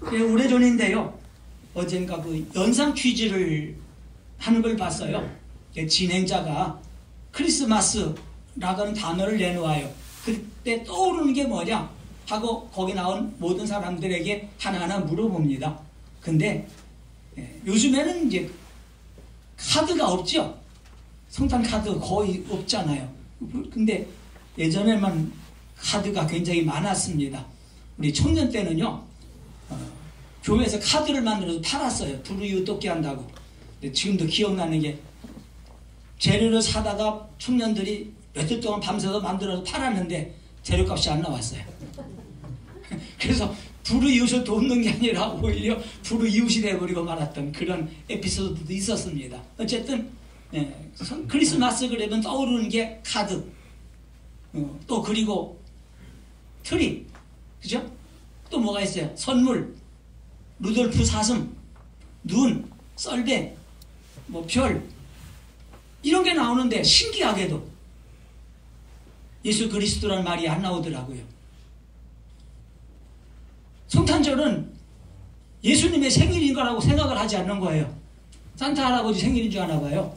오래전인데요. 어젠가 그 연상 퀴즈를 하는 걸 봤어요. 진행자가 크리스마스라고 하는 단어를 내놓아요. 그때 떠오르는 게 뭐냐 하고 거기 나온 모든 사람들에게 하나하나 물어봅니다. 근데 요즘에는 이제 카드가 없죠. 성탄 카드 거의 없잖아요. 근데 예전에만 카드가 굉장히 많았습니다. 우리 청년 때는요, 교회에서 카드를 만들어서 팔았어요. 두루유 떡기 한다고. 근데 지금도 기억나는 게 재료를 사다가 청년들이 며칠 동안 밤새서 만들어서 팔았는데 재료값이 안 나왔어요. 그래서 불우이웃을 돕는 게 아니라 오히려 불우이웃이 돼버리고 말았던 그런 에피소드도 있었습니다. 어쨌든 크리스마스 그러면 떠오르는 게 카드, 또 그리고 트리, 그죠? 또 뭐가 있어요? 선물, 루돌프 사슴, 눈, 썰매, 뭐 별, 이런 게 나오는데 신기하게도 예수 그리스도라는 말이 안 나오더라고요. 성탄절은 예수님의 생일인 거라고 생각을 하지 않는 거예요. 산타 할아버지 생일인 줄 아나 봐요.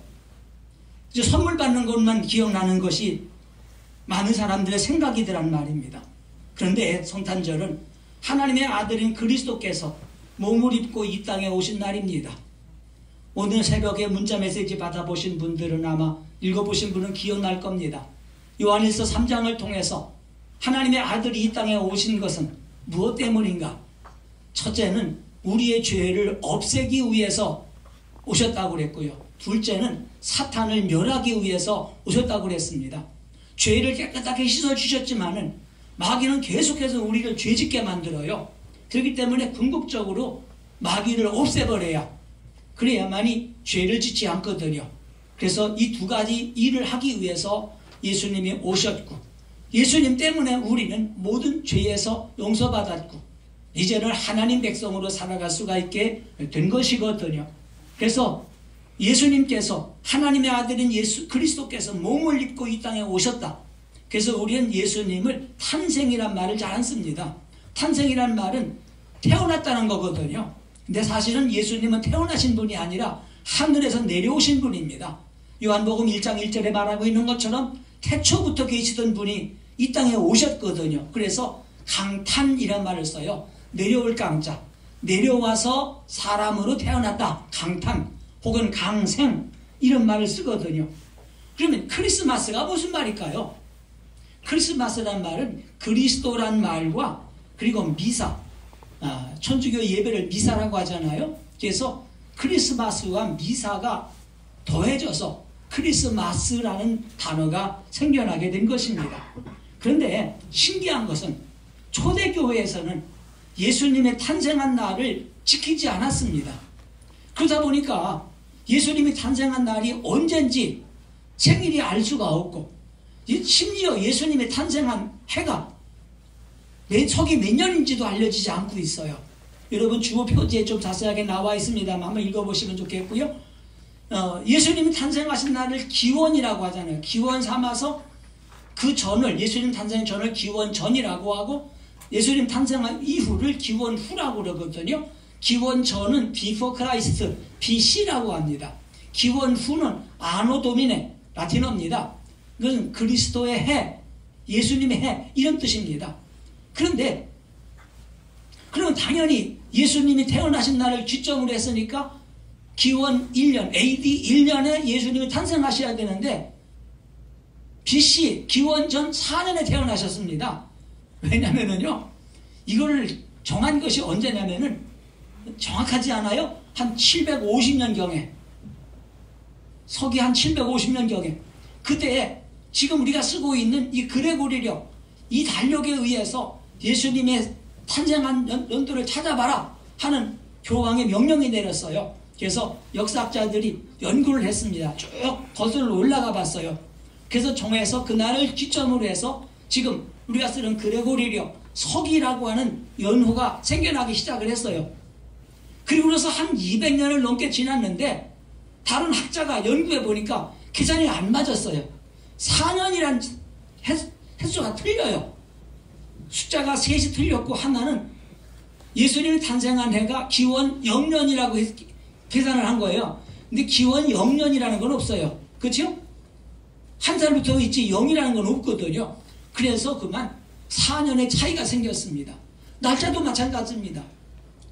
이제 선물 받는 것만 기억나는 것이 많은 사람들의 생각이더란 말입니다. 그런데 성탄절은 하나님의 아들인 그리스도께서 몸을 입고 이 땅에 오신 날입니다. 오늘 새벽에 문자 메시지 받아보신 분들은 아마 읽어보신 분은 기억날 겁니다. 요한일서 3장을 통해서 하나님의 아들이 이 땅에 오신 것은 무엇 때문인가? 첫째는 우리의 죄를 없애기 위해서 오셨다고 그랬고요. 둘째는 사탄을 멸하기 위해서 오셨다고 그랬습니다. 죄를 깨끗하게 씻어주셨지만은 마귀는 계속해서 우리를 죄짓게 만들어요. 그렇기 때문에 궁극적으로 마귀를 없애버려야 그래야만이 죄를 짓지 않거든요. 그래서 이 두 가지 일을 하기 위해서 예수님이 오셨고, 예수님 때문에 우리는 모든 죄에서 용서받았고 이제는 하나님 백성으로 살아갈 수가 있게 된 것이거든요. 그래서 예수님께서 하나님의 아들인 예수 그리스도께서 몸을 입고 이 땅에 오셨다. 그래서 우리는 예수님을 탄생이란 말을 잘 안 씁니다. 탄생이란 말은 태어났다는 거거든요. 근데 사실은 예수님은 태어나신 분이 아니라 하늘에서 내려오신 분입니다. 요한복음 1장 1절에 말하고 있는 것처럼 태초부터 계시던 분이 이 땅에 오셨거든요. 그래서 강탄이란 말을 써요. 내려올 강자, 내려와서 사람으로 태어났다. 강탄 혹은 강생, 이런 말을 쓰거든요. 그러면 크리스마스가 무슨 말일까요? 크리스마스란 말은 그리스도란 말과 그리고 미사, 천주교 예배를 미사라고 하잖아요. 그래서 크리스마스와 미사가 더해져서 크리스마스라는 단어가 생겨나게 된 것입니다. 그런데 신기한 것은 초대교회에서는 예수님의 탄생한 날을 지키지 않았습니다. 그러다 보니까 예수님이 탄생한 날이 언젠지 생일이 알 수가 없고, 심지어 예수님이 탄생한 해가 석이 몇 년인지도 알려지지 않고 있어요. 여러분 주어 표지에 좀 자세하게 나와 있습니다만 한번 읽어보시면 좋겠고요. 예수님이 탄생하신 날을 기원이라고 하잖아요. 기원 삼아서 그 전을, 예수님 탄생 전을 기원 전이라고 하고, 예수님 탄생한 이후를 기원 후라고 그러거든요. 기원 전은 before Christ, BC라고 합니다. 기원 후는 아노 도미네, 라틴어입니다. 그것은 그리스도의 해, 예수님의 해, 이런 뜻입니다. 그런데 그러면 당연히 예수님이 태어나신 날을 기점으로 했으니까 기원 1년, AD 1년에 예수님이 탄생하셔야 되는데 BC, 기원 전 4년에 태어나셨습니다. 왜냐면은요, 이거를 정한 것이 언제냐면은 정확하지 않아요? 한 750년경에, 서기 한 750년경에, 그때 지금 우리가 쓰고 있는 이 그레고리력, 이 달력에 의해서 예수님의 탄생한 연도를 찾아봐라 하는 교황의 명령이 내렸어요. 그래서 역사학자들이 연구를 했습니다. 쭉 거슬러 올라가 봤어요. 그래서 정해서 그날을 기점으로 해서 지금 우리가 쓰는 그레고리력, 서기라고 하는 연호가 생겨나기 시작을 했어요. 그리고 나서 한 200년을 넘게 지났는데 다른 학자가 연구해 보니까 계산이 안 맞았어요. 4년이란 횟수가 틀려요. 숫자가 셋이 틀렸고 하나는 예수님이 탄생한 해가 기원 0년이라고 계산을 한 거예요. 근데 기원 0년이라는 건 없어요. 그렇죠? 한 살부터 있지 0이라는 건 없거든요. 그래서 그만 4년의 차이가 생겼습니다. 날짜도 마찬가지입니다.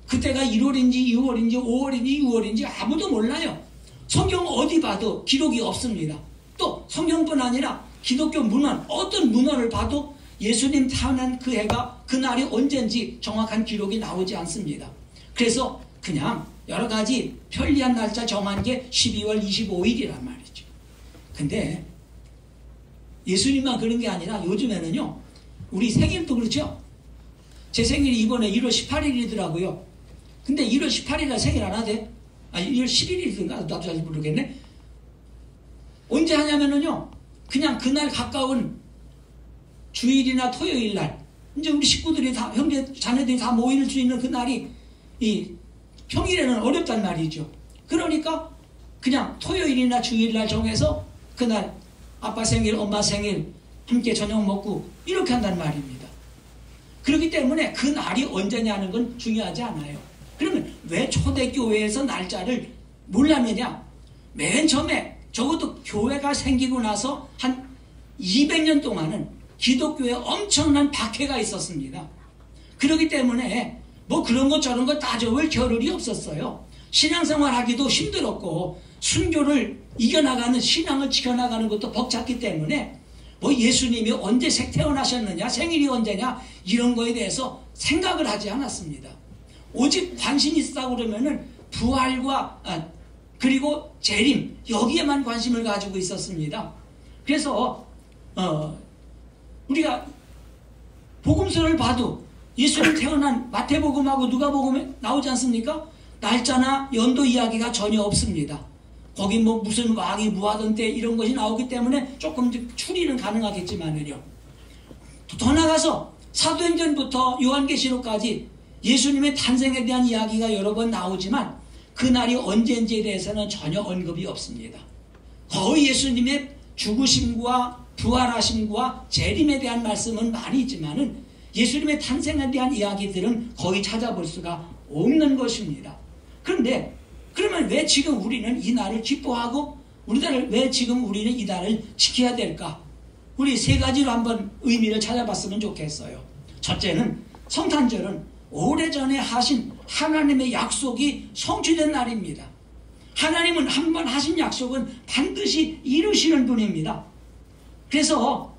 그때가 1월인지 2월인지 5월인지 6월인지 아무도 몰라요. 성경 어디 봐도 기록이 없습니다. 또 성경뿐 아니라 기독교 문헌, 어떤 문헌을 봐도 예수님 태어난 그 해가 그날이 언젠지 정확한 기록이 나오지 않습니다. 그래서 그냥 여러 가지 편리한 날짜 정한 게 12월 25일이란 말이죠. 근데 예수님만 그런 게 아니라 요즘에는요, 우리 생일도 그렇죠? 제 생일이 이번에 1월 18일이더라고요. 근데 1월 18일날 생일 안 하대? 아니, 1월 11일인가? 나도 잘 모르겠네. 언제 하냐면은요, 그냥 그날 가까운 주일이나 토요일 날, 이제 우리 식구들이 다, 형제, 자녀들이 다 모일 수 있는 그날이 이 평일에는 어렵단 말이죠. 그러니까 그냥 토요일이나 주일 날 정해서 그날 아빠 생일, 엄마 생일 함께 저녁 먹고 이렇게 한단 말입니다. 그렇기 때문에 그 날이 언제냐는 건 중요하지 않아요. 그러면 왜 초대교회에서 날짜를 몰랐느냐? 맨 처음에 적어도 교회가 생기고 나서 한 200년 동안은 기독교에 엄청난 박해가 있었습니다. 그렇기 때문에 뭐 그런 것 저런 것 따져볼 겨를이 없었어요. 신앙생활 하기도 힘들었고 순교를 이겨나가는, 신앙을 지켜나가는 것도 벅찼기 때문에 뭐 예수님이 언제 태어나셨느냐, 생일이 언제냐 이런 거에 대해서 생각을 하지 않았습니다. 오직 관심이 있다고 그러면은 부활과 그리고 재림, 여기에만 관심을 가지고 있었습니다. 그래서 우리가 복음서를 봐도 예수님 태어난 마태복음하고 누가복음에 나오지 않습니까? 날짜나 연도 이야기가 전혀 없습니다. 거기 뭐 무슨 왕이 무하던 때 이런 것이 나오기 때문에 조금 추리는 가능하겠지만요. 더 나가서 사도행전부터 요한계시록까지 예수님의 탄생에 대한 이야기가 여러 번 나오지만 그날이 언제인지에 대해서는 전혀 언급이 없습니다. 거의 예수님의 죽으심과 부활하심과 재림에 대한 말씀은 많이 있지만은 예수님의 탄생에 대한 이야기들은 거의 찾아볼 수가 없는 것입니다. 그런데 그러면 왜 지금 우리는 이 날을 기뻐하고 왜 지금 우리는 이 날을 지켜야 될까? 우리 세 가지로 한번 의미를 찾아봤으면 좋겠어요. 첫째는 성탄절은 오래전에 하신 하나님의 약속이 성취된 날입니다. 하나님은 한번 하신 약속은 반드시 이루시는 분입니다. 그래서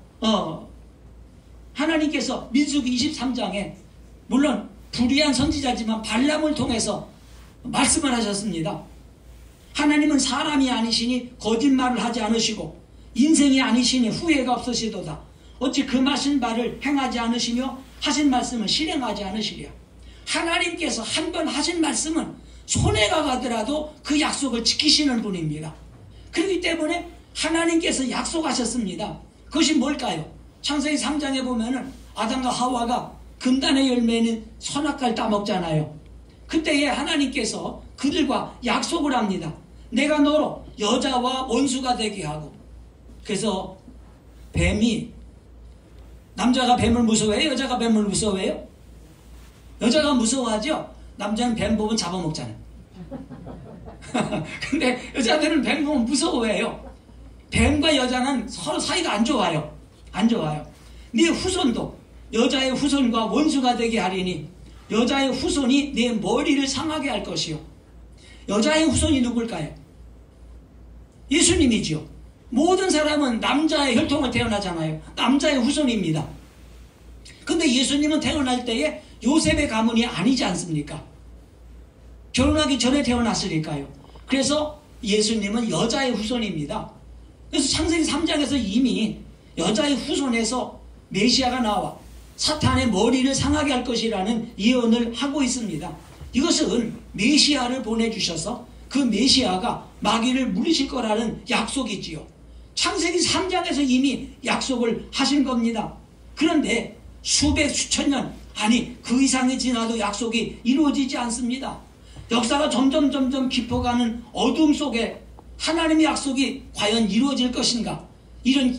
하나님께서 민수기 23장에 물론 불의한 선지자지만 발람을 통해서 말씀을 하셨습니다. 하나님은 사람이 아니시니 거짓말을 하지 않으시고 인생이 아니시니 후회가 없으시도다. 어찌 금하신 바를 행하지 않으시며 하신 말씀을 실행하지 않으시랴. 하나님께서 한 번 하신 말씀은 손해가 가더라도 그 약속을 지키시는 분입니다. 그렇기 때문에 하나님께서 약속하셨습니다. 그것이 뭘까요? 창세기 3장에 보면은 아담과 하와가 금단의 열매는 선악과를 따먹잖아요. 그때에 하나님께서 그들과 약속을 합니다. 내가 너로 여자와 원수가 되게 하고. 그래서 뱀이, 남자가 뱀을 무서워해요? 여자가 뱀을 무서워해요? 여자가 무서워하죠? 남자는 뱀 보면 잡아먹잖아요. 근데 여자들은 뱀 보면 무서워해요. 뱀과 여자는 서로 사이가 안 좋아요. 안 좋아요. 네 후손도 여자의 후손과 원수가 되게 하리니 여자의 후손이 네 머리를 상하게 할 것이요. 여자의 후손이 누굴까요? 예수님이지요. 모든 사람은 남자의 혈통을 태어나잖아요. 남자의 후손입니다. 근데 예수님은 태어날 때에 요셉의 가문이 아니지 않습니까? 결혼하기 전에 태어났으니까요. 그래서 예수님은 여자의 후손입니다. 그래서 창세기 3장에서 이미 여자의 후손에서 메시아가 나와 사탄의 머리를 상하게 할 것이라는 예언을 하고 있습니다. 이것은 메시아를 보내주셔서 그 메시아가 마귀를 물리칠 거라는 약속이지요. 창세기 3장에서 이미 약속을 하신 겁니다. 그런데 수백 수천 년, 아니 그 이상이 지나도 약속이 이루어지지 않습니다. 역사가 점점 깊어가는 어둠 속에 하나님의 약속이 과연 이루어질 것인가, 이런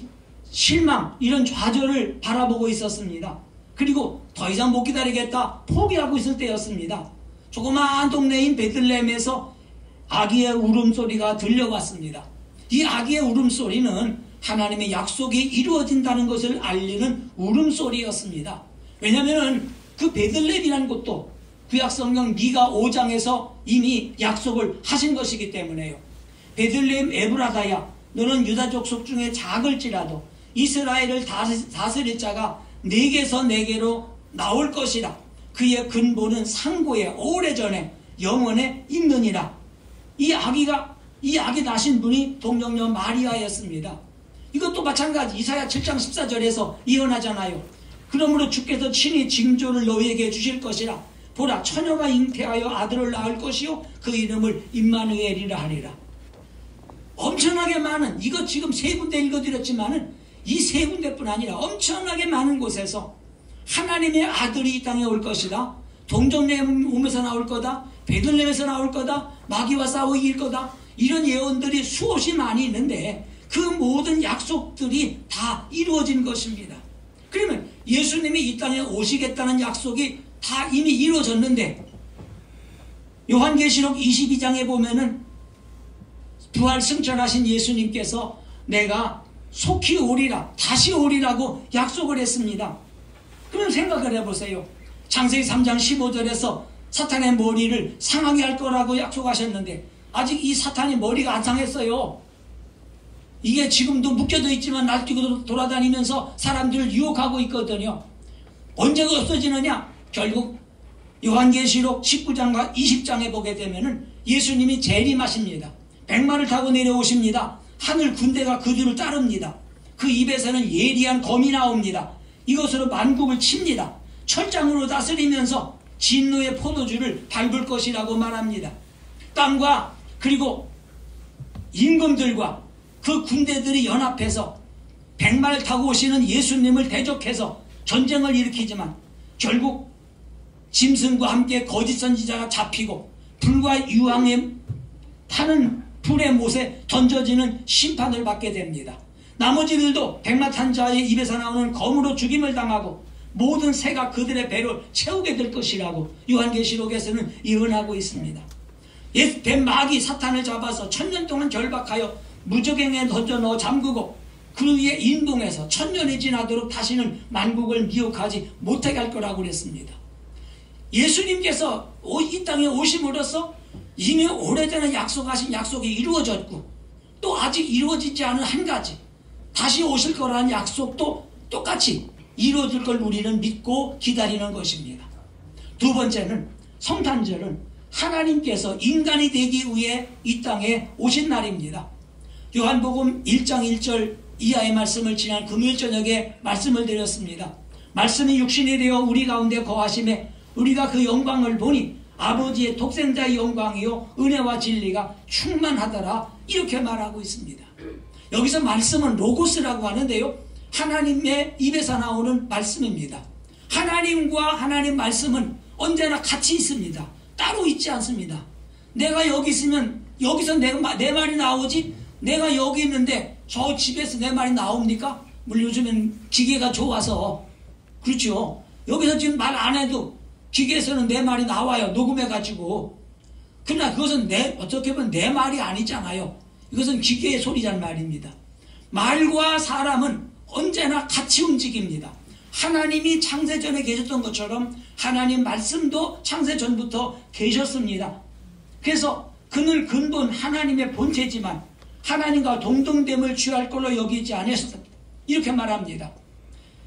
실망, 이런 좌절을 바라보고 있었습니다. 그리고 더 이상 못 기다리겠다 포기하고 있을 때였습니다. 조그마한 동네인 베들레헴에서 아기의 울음소리가 들려왔습니다. 이 아기의 울음소리는 하나님의 약속이 이루어진다는 것을 알리는 울음소리였습니다. 왜냐하면 그 베들레헴이라는 곳도 구약성경 미가 5장에서 이미 약속을 하신 것이기 때문에요. 베들레헴 에브라다야, 너는 유다 족속 중에 작을지라도 이스라엘을 다스릴 자가 네게서 네게로 나올 것이라. 그의 근본은 상고에 오래전에 영원에 있느니라. 이 아기 낳으신 분이 동정녀 마리아였습니다. 이것도 마찬가지 이사야 7장 14절에서 예언하잖아요. 그러므로 주께서 친히 징조를 너희에게 주실 것이라. 보라, 처녀가 잉태하여 아들을 낳을 것이요 그 이름을 임마누엘이라 하리라. 엄청나게 많은, 이거 지금 세 군데 읽어드렸지만은 이 세 군데뿐 아니라 엄청나게 많은 곳에서 하나님의 아들이 이 땅에 올 것이다, 동정녀의 몸에서 나올 거다, 베들레헴에서 나올 거다, 마귀와 싸워 이길 거다, 이런 예언들이 수없이 많이 있는데 그 모든 약속들이 다 이루어진 것입니다. 그러면 예수님이 이 땅에 오시겠다는 약속이 다 이미 이루어졌는데, 요한계시록 22장에 보면은 부활 승천하신 예수님께서 내가 속히 오리라, 다시 오리라고 약속을 했습니다. 그럼 생각을 해보세요. 창세기 3장 15절에서 사탄의 머리를 상하게 할 거라고 약속하셨는데 아직 이 사탄이 머리가 안 상했어요. 이게 지금도 묶여져 있지만 날뛰고 돌아다니면서 사람들을 유혹하고 있거든요. 언제가 없어지느냐? 결국 요한계시록 19장과 20장에 보게 되면은 예수님이 재림하십니다. 백마를 타고 내려오십니다. 하늘 군대가 그 뒤를 따릅니다. 그 입에서는 예리한 검이 나옵니다. 이것으로 만국을 칩니다. 철장으로 다스리면서 진노의 포도주를 밟을 것이라고 말합니다. 땅과 그리고 임금들과 그 군대들이 연합해서 백마를 타고 오시는 예수님을 대적해서 전쟁을 일으키지만 결국 짐승과 함께 거짓 선지자가 잡히고 불과 유황에 타는 불의 못에 던져지는 심판을 받게 됩니다. 나머지들도 백마 탄 자의 입에서 나오는 검으로 죽임을 당하고 모든 새가 그들의 배를 채우게 될 것이라고 요한계시록에서는 예언하고 있습니다. 뱀 마귀 사탄을 잡아서 1000년 동안 결박하여 무저갱에 던져 넣어 잠그고 그 위에 인동해서 1000년이 지나도록 다시는 만국을 미혹하지 못하게 할 거라고 그랬습니다. 예수님께서 이 땅에 오심으로써 이미 오래전에 약속하신 약속이 이루어졌고 또 아직 이루어지지 않은 한 가지 다시 오실 거라는 약속도 똑같이 이루어질 걸 우리는 믿고 기다리는 것입니다. 두 번째는 성탄절은 하나님께서 인간이 되기 위해 이 땅에 오신 날입니다. 요한복음 1장 1절 이하의 말씀을 지난 금요일 저녁에 말씀을 드렸습니다. 말씀이 육신이 되어 우리 가운데 거하심에 우리가 그 영광을 보니 아버지의 독생자의 영광이요 은혜와 진리가 충만하더라, 이렇게 말하고 있습니다. 여기서 말씀은 로고스라고 하는데요, 하나님의 입에서 나오는 말씀입니다. 하나님과 하나님 말씀은 언제나 같이 있습니다. 따로 있지 않습니다. 내가 여기 있으면 여기서 내 말이 나오지, 내가 여기 있는데 저 집에서 내 말이 나옵니까? 물론 요즘엔 기계가 좋아서 그렇죠. 여기서 지금 말 안 해도 기계에서는 내 말이 나와요. 녹음해가지고. 그러나 그것은 어떻게 보면 내 말이 아니잖아요. 이것은 기계의 소리란 말입니다. 말과 사람은 언제나 같이 움직입니다. 하나님이 창세전에 계셨던 것처럼 하나님 말씀도 창세전부터 계셨습니다. 그래서 그는 근본 하나님의 본체지만 하나님과 동등됨을 취할 걸로 여기지 않으셨습니다. 이렇게 말합니다.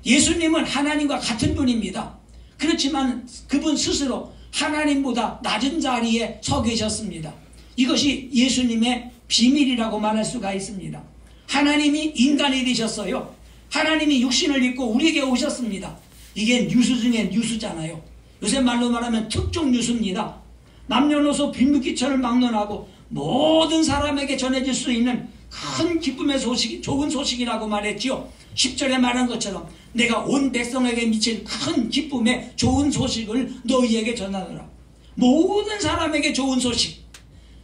예수님은 하나님과 같은 분입니다. 그렇지만 그분 스스로 하나님보다 낮은 자리에 서 계셨습니다. 이것이 예수님의 비밀이라고 말할 수가 있습니다. 하나님이 인간이 되셨어요. 하나님이 육신을 입고 우리에게 오셨습니다. 이게 뉴스 중에 뉴스잖아요. 요새 말로 말하면 특종 뉴스입니다. 남녀노소 빈부귀천을 막론하고 모든 사람에게 전해질 수 있는 큰 기쁨의 소식, 좋은 소식이라고 말했지요. 10절에 말한 것처럼 내가 온 백성에게 미칠 큰 기쁨의 좋은 소식을 너희에게 전하노라. 모든 사람에게 좋은 소식,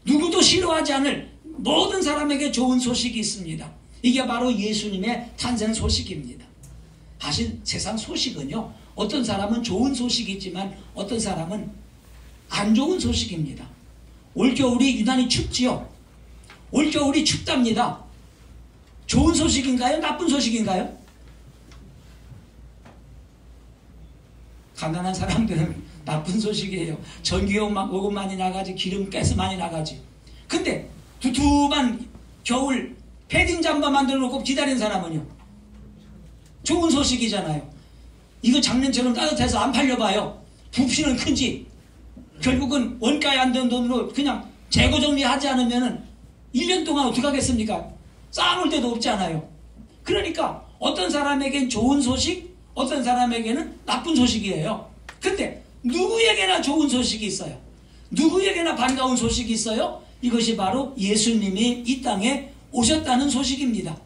누구도 싫어하지 않을 모든 사람에게 좋은 소식이 있습니다. 이게 바로 예수님의 탄생 소식입니다. 사실 세상 소식은요, 어떤 사람은 좋은 소식이지만 어떤 사람은 안 좋은 소식입니다. 올겨울이 유난히 춥지요. 올겨울이 춥답니다. 좋은 소식인가요? 나쁜 소식인가요? 가난한 사람들은 나쁜 소식이에요. 전기요금 많이 나가지, 기름 가스 많이 나가지. 근데 두툼한 겨울 패딩 잠바 만들어 놓고 기다린 사람은요, 좋은 소식이잖아요. 이거 작년처럼 따뜻해서 안 팔려봐요. 부피는 큰지 결국은 원가에 안 되는 돈으로 그냥 재고 정리하지 않으면은 1년 동안 어떻게 하겠습니까? 쌓아놓을 데도 없잖아요. 그러니까 어떤 사람에겐 좋은 소식, 어떤 사람에게는 나쁜 소식이에요. 근데 누구에게나 좋은 소식이 있어요. 누구에게나 반가운 소식이 있어요. 이것이 바로 예수님이 이 땅에 오셨다는 소식입니다.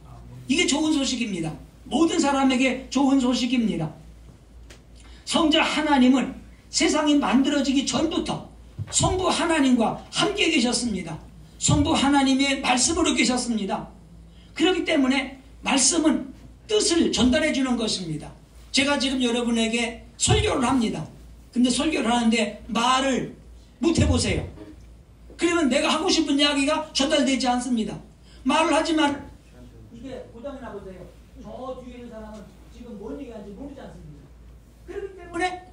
이게 좋은 소식입니다. 모든 사람에게 좋은 소식입니다. 성자 하나님은 세상이 만들어지기 전부터 성부 하나님과 함께 계셨습니다. 성부 하나님의 말씀으로 계셨습니다. 그렇기 때문에 말씀은 뜻을 전달해 주는 것입니다. 제가 지금 여러분에게 설교를 합니다. 근데 설교를 하는데 말을 못 해보세요. 그러면 내가 하고 싶은 이야기가 전달되지 않습니다. 말을 하지만 이게 고장이나 보세요. 저 뒤에 있는 사람은 지금 뭔 얘기하는지 모르지 않습니다. 그렇기 때문에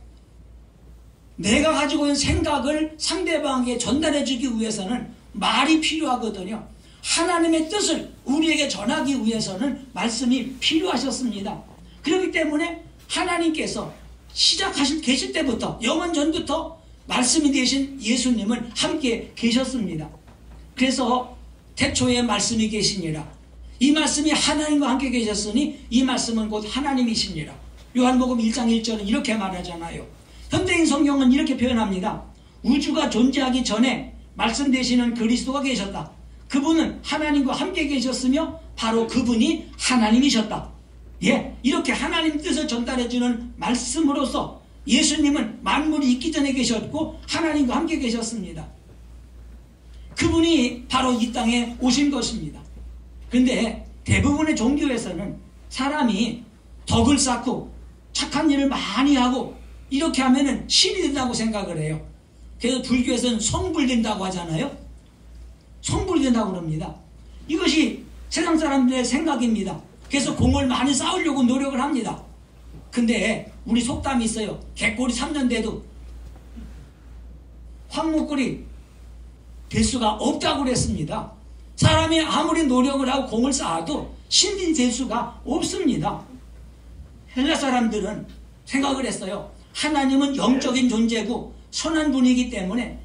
내가 가지고 있는 생각을 상대방에게 전달해 주기 위해서는 말이 필요하거든요. 하나님의 뜻을 우리에게 전하기 위해서는 말씀이 필요하셨습니다. 그렇기 때문에 하나님께서 계실 때부터, 영원 전부터 말씀이 되신 예수님은 함께 계셨습니다. 그래서 태초에 말씀이 계시니라. 이 말씀이 하나님과 함께 계셨으니 이 말씀은 곧 하나님이시니라. 요한복음 1장 1절은 이렇게 말하잖아요. 현대인 성경은 이렇게 표현합니다. 우주가 존재하기 전에 말씀 되시는 그리스도가 계셨다. 그분은 하나님과 함께 계셨으며 바로 그분이 하나님이셨다. 예, 이렇게 하나님 뜻을 전달해주는 말씀으로서 예수님은 만물이 있기 전에 계셨고 하나님과 함께 계셨습니다. 그분이 바로 이 땅에 오신 것입니다. 근데 대부분의 종교에서는 사람이 덕을 쌓고 착한 일을 많이 하고 이렇게 하면은 신이 된다고 생각을 해요. 그래서 불교에서는 성불된다고 하잖아요. 성불된다고 그럽니다. 이것이 세상 사람들의 생각입니다. 그래서 공을 많이 쌓으려고 노력을 합니다. 근데 우리 속담이 있어요. 개꼬리 3년 돼도 황목골이 될 수가 없다고 그랬습니다. 사람이 아무리 노력을 하고 공을 쌓아도 신이 될 수가 없습니다. 헬라 사람들은 생각을 했어요. 하나님은 영적인 존재고 선한 분이기 때문에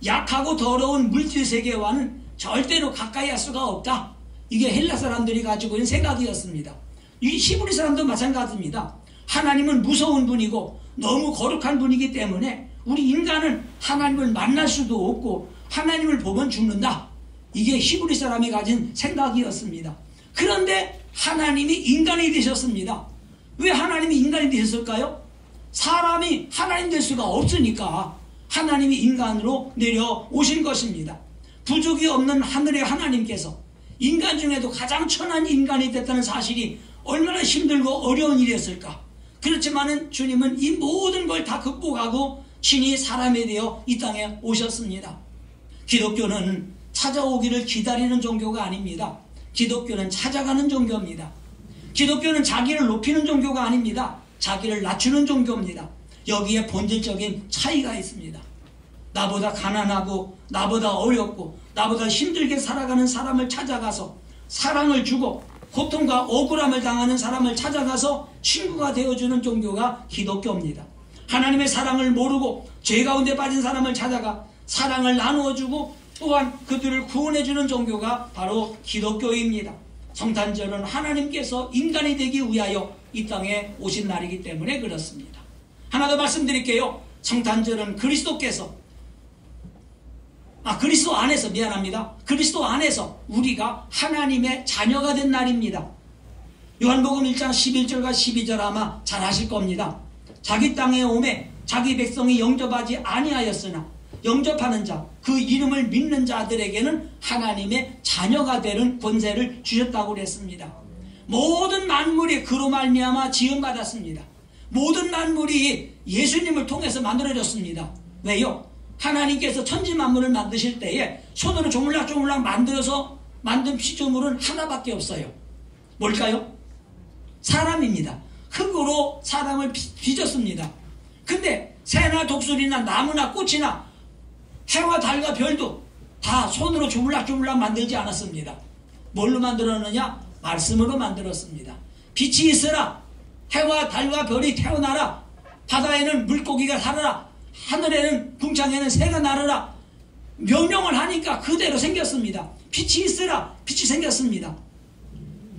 약하고 더러운 물질 세계와는 절대로 가까이 할 수가 없다. 이게 헬라 사람들이 가지고 있는 생각이었습니다. 이 히브리 사람도 마찬가지입니다. 하나님은 무서운 분이고 너무 거룩한 분이기 때문에 우리 인간은 하나님을 만날 수도 없고 하나님을 보면 죽는다. 이게 히브리 사람이 가진 생각이었습니다. 그런데 하나님이 인간이 되셨습니다. 왜 하나님이 인간이 되셨을까요? 사람이 하나님 될 수가 없으니까 하나님이 인간으로 내려오신 것입니다. 부족이 없는 하늘의 하나님께서 인간 중에도 가장 천한 인간이 됐다는 사실이 얼마나 힘들고 어려운 일이었을까. 그렇지만은 주님은 이 모든 걸 다 극복하고 친히 사람이 되어 이 땅에 오셨습니다. 기독교는 찾아오기를 기다리는 종교가 아닙니다. 기독교는 찾아가는 종교입니다. 기독교는 자기를 높이는 종교가 아닙니다. 자기를 낮추는 종교입니다. 여기에 본질적인 차이가 있습니다. 나보다 가난하고 나보다 어렵고 나보다 힘들게 살아가는 사람을 찾아가서 사랑을 주고 고통과 억울함을 당하는 사람을 찾아가서 친구가 되어주는 종교가 기독교입니다. 하나님의 사랑을 모르고 죄 가운데 빠진 사람을 찾아가 사랑을 나누어주고 또한 그들을 구원해주는 종교가 바로 기독교입니다. 성탄절은 하나님께서 인간이 되기 위하여 이 땅에 오신 날이기 때문에 그렇습니다. 하나 더 말씀드릴게요. 성탄절은 그리스도께서 그리스도 안에서 그리스도 안에서 우리가 하나님의 자녀가 된 날입니다. 요한복음 1장 11절과 12절 아마 잘 아실 겁니다. 자기 땅에 오매 자기 백성이 영접하지 아니하였으나 영접하는 자, 그 이름을 믿는 자들에게는 하나님의 자녀가 되는 권세를 주셨다고 그랬습니다. 모든 만물이 그로 말미암아 지음받았습니다. 모든 만물이 예수님을 통해서 만들어졌습니다. 왜요? 하나님께서 천지 만물을 만드실 때에 손으로 조물락조물락 만들어서 만든 피조물은 하나밖에 없어요. 뭘까요? 사람입니다. 흙으로 사람을 빚었습니다. 근데 새나 독수리나 나무나 꽃이나 해와 달과 별도 다 손으로 조물락조물락 만들지 않았습니다. 뭘로 만들었느냐? 말씀으로 만들었습니다. 빛이 있으라, 해와 달과 별이 태어나라, 바다에는 물고기가 살아라, 하늘에는 궁창에는 새가 날아라. 명령을 하니까 그대로 생겼습니다. 빛이 있으라, 빛이 생겼습니다.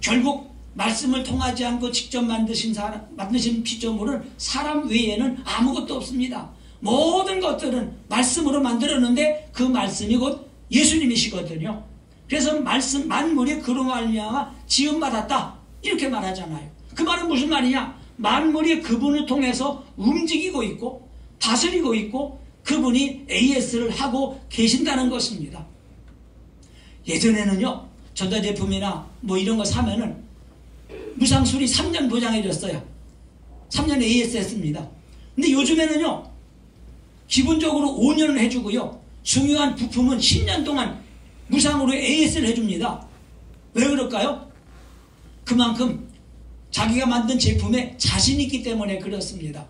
결국 말씀을 통하지 않고 직접 만드신 피조물은 사람 외에는 아무것도 없습니다. 모든 것들은 말씀으로 만들었는데 그 말씀이 곧 예수님이시거든요. 그래서 말씀 만물이 그로 말미암아 지음받았다 이렇게 말하잖아요. 그 말은 무슨 말이냐? 만물이 그분을 통해서 움직이고 있고 다스리고 있고 그분이 AS를 하고 계신다는 것입니다. 예전에는요, 전자제품이나 뭐 이런 거 사면은 무상수리 3년 보장해줬어요. 3년 AS 했습니다. 근데 요즘에는요, 기본적으로 5년을 해주고요, 중요한 부품은 10년 동안 무상으로 AS를 해줍니다. 왜 그럴까요? 그만큼 자기가 만든 제품에 자신이 있기 때문에 그렇습니다.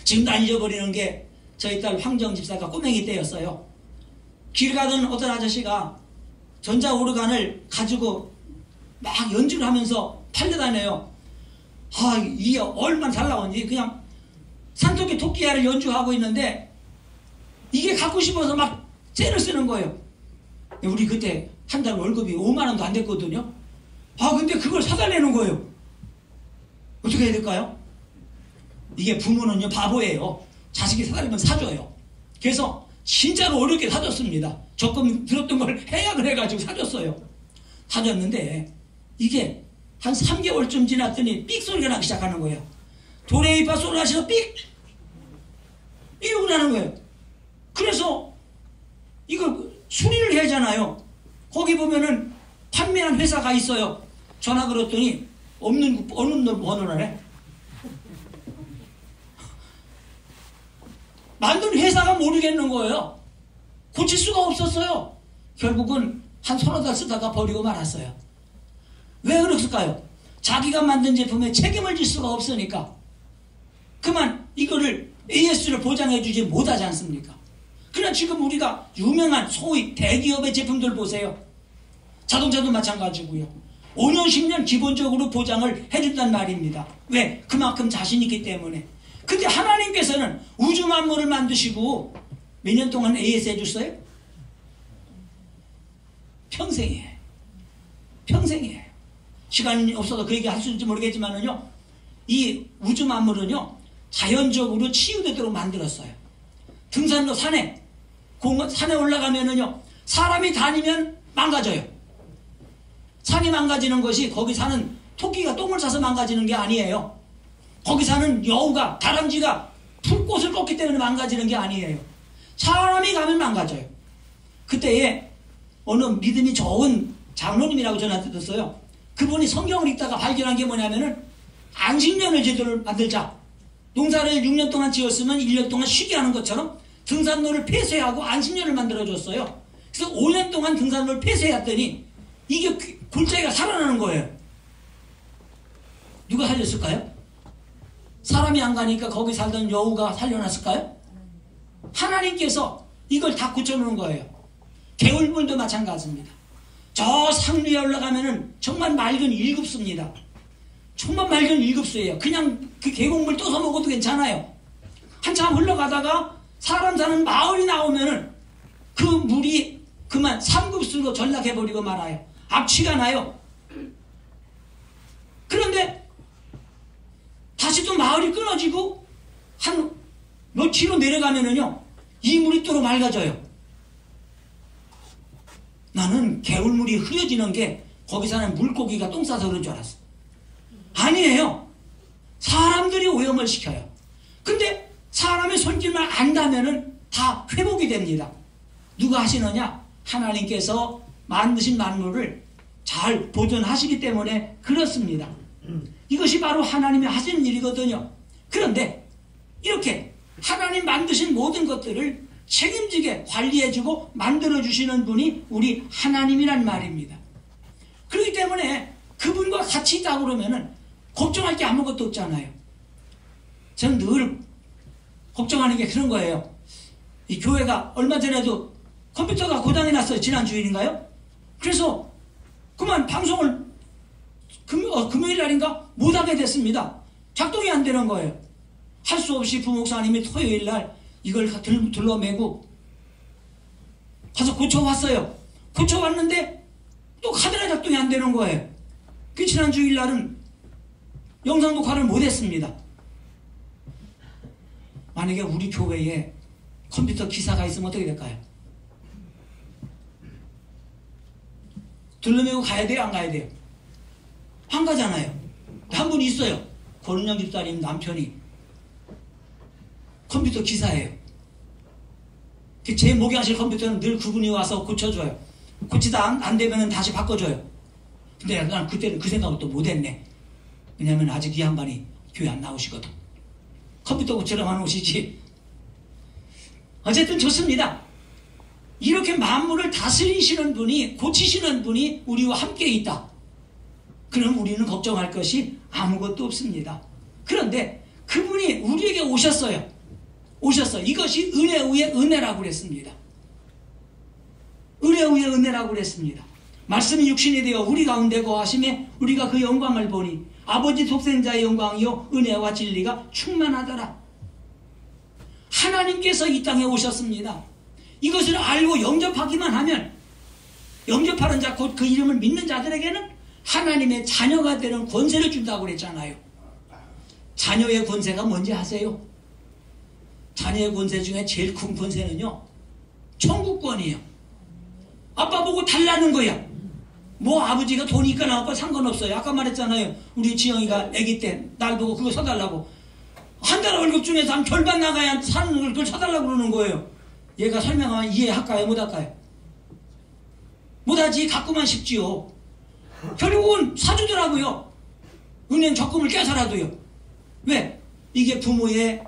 지금도 안 잊어버리는 게 저희 딸 황정 집사가 꼬맹이 때였어요. 길 가던 어떤 아저씨가 전자오르간을 가지고 막 연주를 하면서 팔려다녀요. 아, 이게 얼마나 잘 나오는지. 그냥 산토끼 토끼야를 연주하고 있는데 이게 갖고 싶어서 막 째를 쓰는 거예요. 우리 그때 한 달 월급이 5만 원도 안 됐거든요. 아, 근데 그걸 사달라는 거예요. 어떻게 해야 될까요? 이게 부모는요, 바보예요. 자식이 사달라면 사줘요. 그래서 진짜로 어렵게 사줬습니다. 조금 들었던 걸 해약을 해가지고 사줬어요. 사줬는데 이게 한 3개월쯤 지났더니 삑 소리가 나기 시작하는 거예요. 도레미파 솔라시도 삑! 이러고 나는 거예요. 그래서 이걸 수리를 해야 하잖아요. 거기 보면은 판매한 회사가 있어요. 전화 걸었더니 없는 번호를 만든 회사가 모르겠는 거예요. 고칠 수가 없었어요. 결국은 한 서너 달 쓰다가 버리고 말았어요. 왜 그랬을까요? 자기가 만든 제품에 책임을 질 수가 없으니까. 그만 이거를 AS를 보장해주지 못하지 않습니까? 그러나 지금 우리가 유명한 소위 대기업의 제품들 보세요. 자동차도 마찬가지고요. 5년 10년 기본적으로 보장을 해준단 말입니다. 왜? 그만큼 자신 있기 때문에. 근데 하나님께서는 우주 만물을 만드시고 몇 년 동안 AS 해줬어요? 평생이에요. 평생이에요. 시간이 없어서 그 얘기 할 수 있을지 모르겠지만은요, 이 우주 만물은요, 자연적으로 치유되도록 만들었어요. 등산로 산에 올라가면은요, 사람이 다니면 망가져요. 산이 망가지는 것이 거기 사는 토끼가 똥을 싸서 망가지는 게 아니에요. 거기 사는 여우가, 다람쥐가 풀꽃을 꺾기 때문에 망가지는 게 아니에요. 사람이 가면 망가져요. 그때에 어느 믿음이 좋은 장로님이라고 전화 드렸어요. 그분이 성경을 읽다가 발견한 게 뭐냐면은 안식년을 제대로 만들자. 농사를 6년 동안 지었으면 1년 동안 쉬게 하는 것처럼 등산로를 폐쇄하고 안식년을 만들어줬어요. 그래서 5년 동안 등산로를 폐쇄했더니 이게 골짜기가 살아나는 거예요. 누가 살렸을까요? 사람이 안 가니까 거기 살던 여우가 살려놨을까요? 하나님께서 이걸 다 고쳐놓은 거예요. 개울물도 마찬가지입니다. 저 상류에 올라가면은 정말 맑은 일급수입니다. 정말 맑은 일급수예요. 그냥 그 계곡물 떠서 먹어도 괜찮아요. 한참 흘러가다가 사람 사는 마을이 나오면은 그 물이 그만 3급수로 전락해버리고 말아요. 악취가 나요. 그런데 다시 또 마을이 끊어지고 한 몇 킬로 내려가면은요, 이 물이 또 맑아져요. 나는 개울물이 흐려지는 게 거기 사는 물고기가 똥 싸서 그런 줄 알았어. 아니에요. 사람들이 오염을 시켜요. 근데 사람의 손길만 안다면은 다 회복이 됩니다. 누가 하시느냐? 하나님께서 만드신 만물을 잘 보존하시기 때문에 그렇습니다. 이것이 바로 하나님이 하시는 일이거든요. 그런데 이렇게 하나님 만드신 모든 것들을 책임지게 관리해주고 만들어주시는 분이 우리 하나님이란 말입니다. 그렇기 때문에 그분과 같이 있다고 그러면은 걱정할 게 아무것도 없잖아요. 저는 늘 걱정하는 게 그런 거예요. 이 교회가 얼마 전에도 컴퓨터가 고장이 났어요. 지난 주일인가요? 그래서 그만 방송을 금요일 날인가 못하게 됐습니다. 작동이 안 되는 거예요. 할 수 없이 부목사님이 토요일 날 이걸 둘러매고 가서 고쳐왔어요. 고쳐왔는데 또 카메라 작동이 안 되는 거예요. 그 지난 주일 날은 영상 녹화를 못했습니다. 만약에 우리 교회에 컴퓨터 기사가 있으면 어떻게 될까요? 둘러매고 가야 돼요? 안 가야 돼요? 안 가잖아요. 한 분 있어요. 권은영 집사님 남편이 컴퓨터 기사예요. 제 목욕하실 컴퓨터는 늘 그분이 와서 고쳐줘요. 고치다 안 되면 다시 바꿔줘요. 근데 난 그때는 그 생각을 또 못했네. 왜냐면 아직 이 양반이 교회 안 나오시거든. 컴퓨터 고치러만 오시지. 어쨌든 좋습니다. 이렇게 만물을 다스리시는 분이, 고치시는 분이 우리와 함께 있다. 그럼 우리는 걱정할 것이 아무것도 없습니다. 그런데 그분이 우리에게 오셨어요. 이것이 은혜 위에 은혜라고 그랬습니다. 은혜 위에 은혜라고 그랬습니다. 말씀이 육신이 되어 우리 가운데 거하심에 우리가 그 영광을 보니 아버지 독생자의 영광이요 은혜와 진리가 충만하더라. 하나님께서 이 땅에 오셨습니다. 이것을 알고 영접하기만 하면, 영접하는 자, 곧 그 이름을 믿는 자들에게는 하나님의 자녀가 되는 권세를 준다고 그랬잖아요. 자녀의 권세가 뭔지 아세요? 자녀의 권세 중에 제일 큰 권세는요, 천국권이에요. 아빠 보고 달라는 거야. 뭐 아버지가 돈이 있거나 없고 상관없어요. 아까 말했잖아요. 우리 지영이가 아기 때 날 보고 그거 사달라고. 한 달 월급 중에서 한 절반 나가야 사는 걸 그걸 사달라고 그러는 거예요. 얘가 설명하면 이해할까요? 못할까요? 못하지. 갖고만 싶지요. 결국은 사주더라고요. 은행 적금을 깨서라도요. 왜? 이게 부모의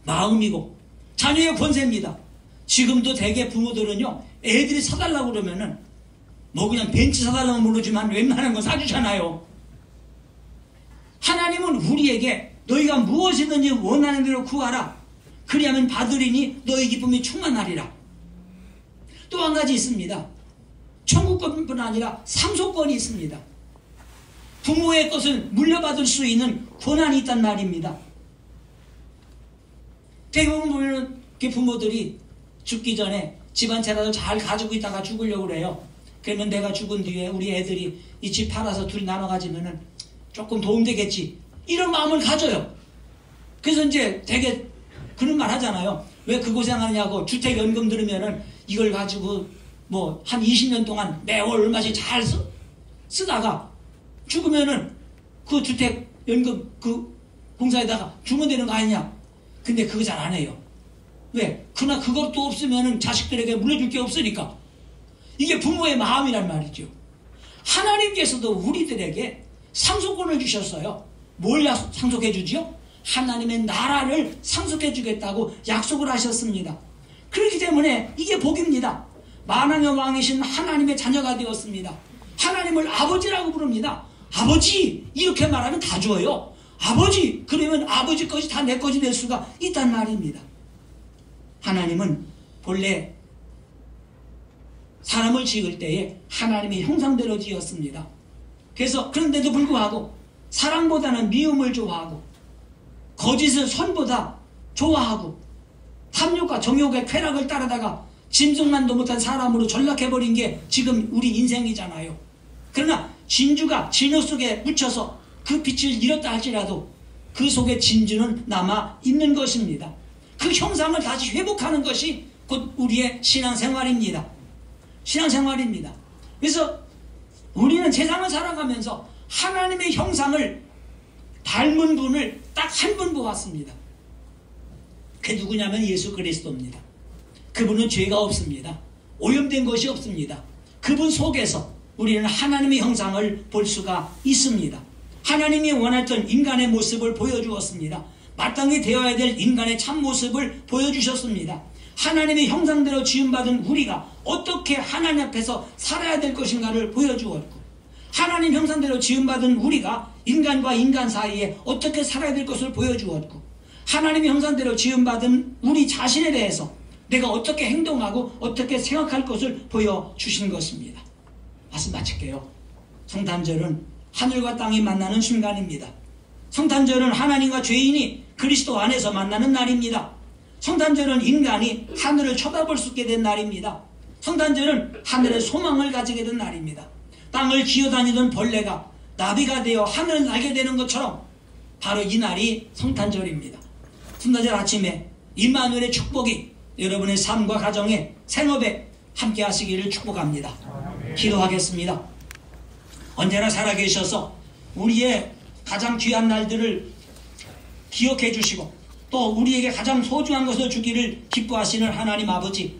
마음이고 자녀의 권세입니다. 지금도 대개 부모들은요, 애들이 사달라고 그러면은 뭐 그냥 벤츠 사달라고 모르지만 웬만한 건 사주잖아요. 하나님은 우리에게 너희가 무엇이든지 원하는 대로 구하라. 그리하면 받으리니 너희 기쁨이 충만하리라. 또 한 가지 있습니다. 천국권뿐 아니라 상속권이 있습니다. 부모의 것을 물려받을 수 있는 권한이 있단 말입니다. 대부분 보면 부모들이 죽기 전에 집안 재산을 잘 가지고 있다가 죽으려고 그래요. 그러면 내가 죽은 뒤에 우리 애들이 이 집 팔아서 둘이 나눠 가지면은 조금 도움되겠지. 이런 마음을 가져요. 그래서 이제 되게 그런 말 하잖아요. 왜 그 고생하느냐고. 주택연금 들으면은 이걸 가지고 뭐 한 20년 동안 매월 얼마씩 잘 쓰다가 죽으면은 그 주택연금 그 공사에다가 주면 되는 거 아니냐. 근데 그거 잘 안 해요. 왜? 그러나 그것도 없으면은 자식들에게 물려줄 게 없으니까. 이게 부모의 마음이란 말이죠. 하나님께서도 우리들에게 상속권을 주셨어요. 뭘 상속해 주지요? 하나님의 나라를 상속해 주겠다고 약속을 하셨습니다. 그렇기 때문에 이게 복입니다. 만왕의 왕이신 하나님의 자녀가 되었습니다. 하나님을 아버지라고 부릅니다. 아버지 이렇게 말하면 다 줘요. 아버지 그러면 아버지 것이 다 내 것이 될 수가 있단 말입니다. 하나님은 본래 사람을 지을 때에 하나님의 형상대로 지었습니다. 그래서 그런데도 불구하고 사랑보다는 미움을 좋아하고 거짓을 선보다 좋아하고 탐욕과 정욕의 쾌락을 따르다가 짐승만도 못한 사람으로 전락해버린 게 지금 우리 인생이잖아요. 그러나 진주가 진흙 속에 묻혀서 그 빛을 잃었다 할지라도 그 속에 진주는 남아 있는 것입니다. 그 형상을 다시 회복하는 것이 곧 우리의 신앙생활입니다. 신앙생활입니다. 그래서 우리는 세상을 살아가면서 하나님의 형상을 닮은 분을 딱 한 분 보았습니다. 그게 누구냐면 예수 그리스도입니다. 그분은 죄가 없습니다. 오염된 것이 없습니다. 그분 속에서 우리는 하나님의 형상을 볼 수가 있습니다. 하나님이 원했던 인간의 모습을 보여주었습니다. 마땅히 되어야 될 인간의 참모습을 보여주셨습니다. 하나님의 형상대로 지음받은 우리가 어떻게 하나님 앞에서 살아야 될 것인가를 보여주었고, 하나님 형상대로 지음받은 우리가 인간과 인간 사이에 어떻게 살아야 될 것을 보여주었고, 하나님의 형상대로 지음받은 우리 자신에 대해서 내가 어떻게 행동하고 어떻게 생각할 것을 보여주신 것입니다. 말씀 마칠게요. 성탄절은 하늘과 땅이 만나는 순간입니다. 성탄절은 하나님과 죄인이 그리스도 안에서 만나는 날입니다. 성탄절은 인간이 하늘을 쳐다볼 수 있게 된 날입니다. 성탄절은 하늘의 소망을 가지게 된 날입니다. 땅을 기어다니던 벌레가 나비가 되어 하늘을 날게 되는 것처럼 바로 이 날이 성탄절입니다. 성탄절 아침에 임마누엘의 축복이 여러분의 삶과 가정에 생업에 함께 하시기를 축복합니다. 기도하겠습니다. 언제나 살아계셔서 우리의 가장 귀한 날들을 기억해 주시고 또 우리에게 가장 소중한 것을 주기를 기뻐하시는 하나님 아버지,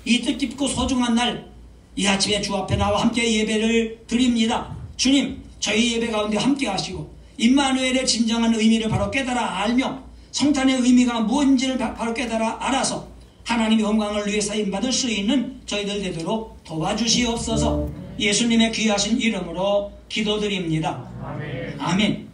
이 뜻깊고 소중한 날 이 아침에 주 앞에 나와 함께 예배를 드립니다. 주님, 저희 예배 가운데 함께 하시고 임마누엘의 진정한 의미를 바로 깨달아 알며 성탄의 의미가 무엇인지를 바로 깨달아 알아서 하나님의 영광을 위해 사임받을 수 있는 저희들 되도록 도와주시옵소서. 예수님의 귀하신 이름으로 기도드립니다. 아멘.